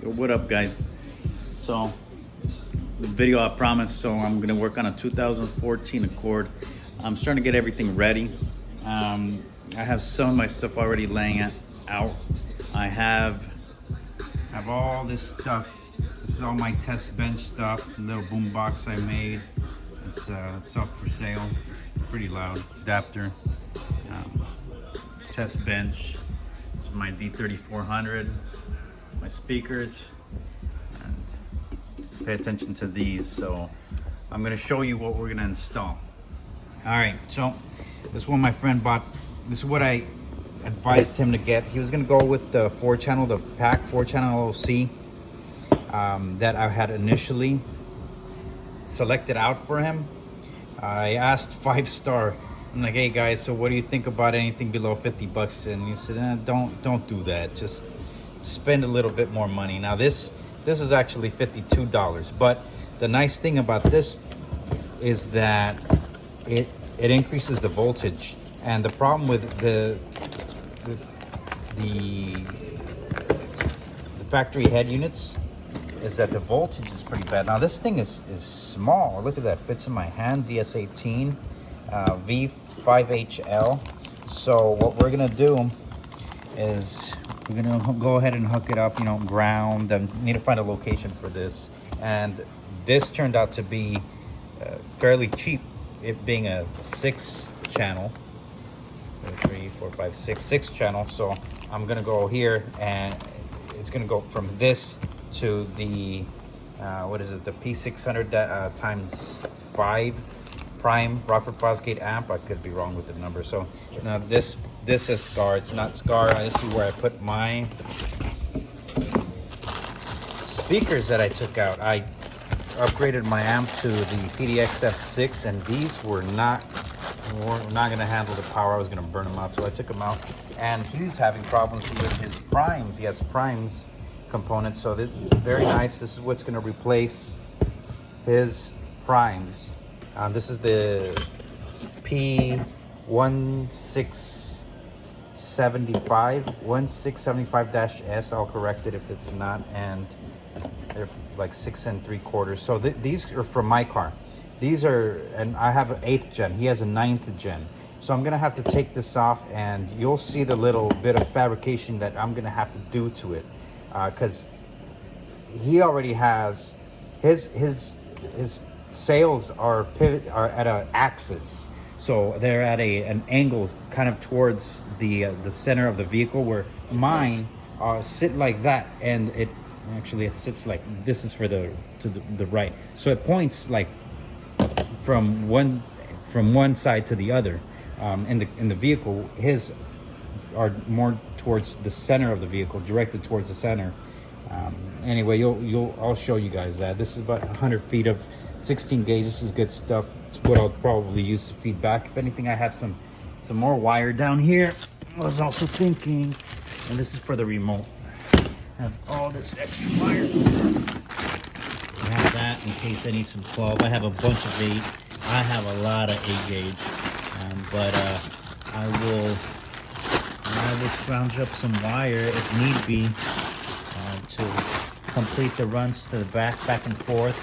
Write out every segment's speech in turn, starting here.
Yo, what up, guys? So the video I promised. So I'm gonna work on a 2014 Accord. I'm starting to get everything ready. I have some of my stuff already laying out. I have all this stuff. This is all my test bench stuff. The little boom box I made. It's up for sale. Pretty loud. Adapter. Test bench. This is my D3400. My speakers. And pay attention to these. So I'm going to show you what we're going to install. All right. So this one my friend bought. This is what I advised him to get. He was going to go with the 4-channel, the pack 4-channel OFC that I had initially selected out for him. I asked 5-star. I'm like, hey guys, so what do you think about anything below 50 bucks? And he said, don't do that. Just spend a little bit more money. Now this is actually $52, but the nice thing about this is that it increases the voltage. And the problem with the factory head units is that the voltage is pretty bad. Now this thing is small. Look at that, fits in my hand. DS18 V5HL. So what we're gonna do is we're gonna go ahead and hook it up, you know, ground. I need to find a location for this. And this turned out to be fairly cheap, it being a 6-channel. 3, 4, 5, 6 channel. So I'm gonna go here, and it's gonna go from this to the what is it, the P600 times 5 prime Rockford Fosgate amp. I could be wrong with the number. So now this is SCAR. It's not SCAR. This is where I put my speakers that I took out. I upgraded my amp to the PDX F6, and these were not going to handle the power. I was going to burn them out, so I took them out. And he's having problems with his primes. He has primes components, so this very nice. This is what's going to replace his primes. This is the P1675-S. I'll correct it if it's not. And they're like 6 3/4. So these are from my car. These are, and I have an 8th gen. He has a 9th gen. So I'm gonna have to take this off, and you'll see the little bit of fabrication that I'm gonna have to do to it, because he already has his sails are at an axis, so they're at an angle kind of towards the center of the vehicle, where mine sit like that, and it sits like this is to the right, so it points like from one side to the other. In the vehicle, his are more towards the center of the vehicle, directed towards the center. Anyway, I'll show you guys that. This is about 100 feet of 16 gauge. This is good stuff. It's what I'll probably use to feed back. If anything, I have some more wire down here. I was also thinking, and this is for the remote. I have all this extra wire. I have that in case I need some 12. I have a bunch of 8. I have a lot of 8 gauge, but I will scrounge up some wire if need be to complete the runs to the back and forth.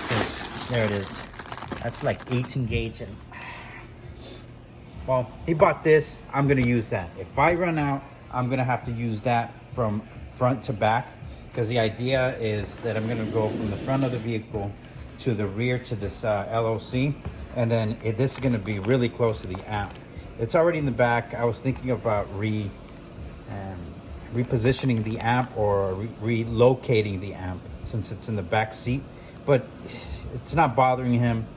Because there it is. That's like 18 gauge, and well, he bought this. I'm gonna use that. If I run out, I'm gonna have to use that from front to back, because the idea is that I'm gonna go from the front of the vehicle to the rear to this LOC, and then this is gonna be really close to the amp. It's already in the back. I was thinking about repositioning the amp or relocating the amp, since it's in the back seat, but it's not bothering him.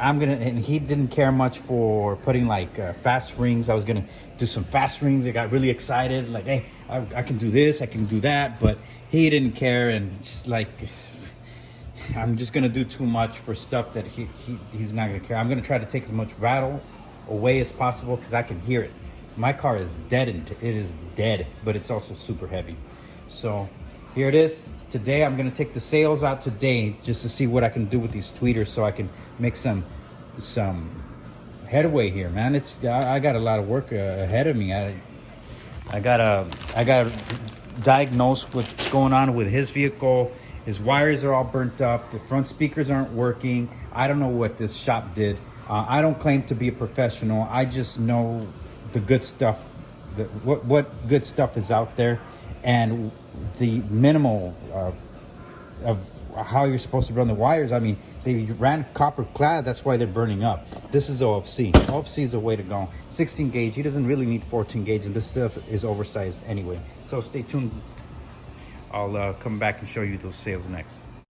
And he didn't care much for putting like fast rings. I was gonna do some fast rings. I got really excited, like, hey, I can do this, I can do that, but he didn't care. And just like, I'm just gonna do too much for stuff that he's not gonna care. I'm gonna try to take as much rattle away as possible, because I can hear it. My car is deadened. It is dead, but it's also super heavy. So here it is. Today I'm gonna take the sails out today, just to see what I can do with these tweeters, so I can make some headway here, man. I got a lot of work ahead of me. I gotta diagnose what's going on with his vehicle. His wires are all burnt up. The front speakers aren't working. I don't know what this shop did. I don't claim to be a professional. I just know the good stuff, what good stuff is out there, and the minimal of how you're supposed to run the wires. I mean, they ran copper clad, that's why they're burning up. This is OFC. OFC is the way to go. 16 gauge, he doesn't really need 14 gauge, and this stuff is oversized anyway. So stay tuned. I'll come back and show you those sales next.